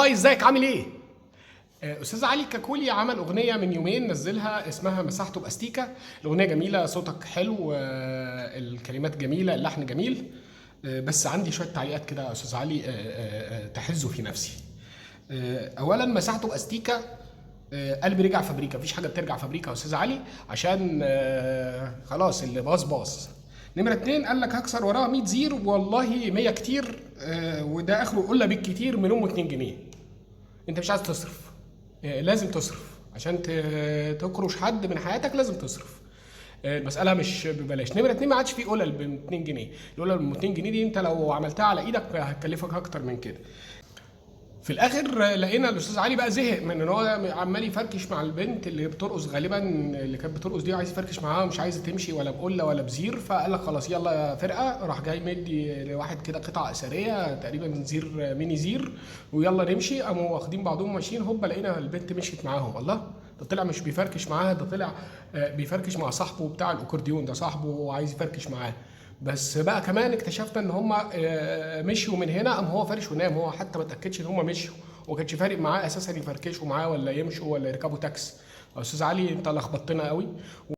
هاي ازيك عامل ايه؟ استاذ علي كاكولي عمل اغنيه من يومين نزلها اسمها مسحته باستيكه. الاغنيه جميله، صوتك حلو، الكلمات جميله، اللحن جميل. بس عندي شويه تعليقات كده يا استاذ علي تحزوا في نفسي. اولا مسحته باستيكه، قلبي رجع فابريكا. مفيش حاجه بترجع فابريكا يا استاذ علي، عشان خلاص اللي باظ باظ. نمرة اتنين قال لك هكسر وراها 100 زير، والله 100 كتير، وده اخره قله بالكتير مليون و2 جنيه. انت مش عايز تصرف، لازم تصرف عشان تكرش حد من حياتك، لازم تصرف. المسألة مش ببلاش. نمرة اتنين ما عادش في قلل ب 2 جنيه. القلل ب 200 جنيه دي انت لو عملتها على ايدك هتكلفك اكتر من كده. في الاخر لقينا الاستاذ علي بقى زهق من ان هو عمال يفركش مع البنت اللي بترقص، غالبا اللي كانت بترقص دي عايز يفركش معاها، مش عايزه تمشي ولا بقله ولا بزير. فقال لك خلاص يلا يا فرقه، راح جاي مدي لواحد كده قطعه اثريه تقريبا زير، ميني زير، ويلا نمشي. قاموا واخدين بعضهم ماشيين، هوبا لقينا البنت مشيت معاهم. الله، ده طلع مش بيفركش معاها، ده طلع بيفركش مع صاحبه بتاع الاكورديون، ده صاحبه وعايز يفركش معاه. بس بقى كمان اكتشفنا ان هم مشيوا من هنا، قام هو فارش ونام. هو حتى ما اتاكدش ان هم مشيوا، وما كانش فارق معاه اساسا يفركشوا معاه ولا يمشوا ولا يركبوا تاكس. استاذ علي انت لخبطتنا قوي.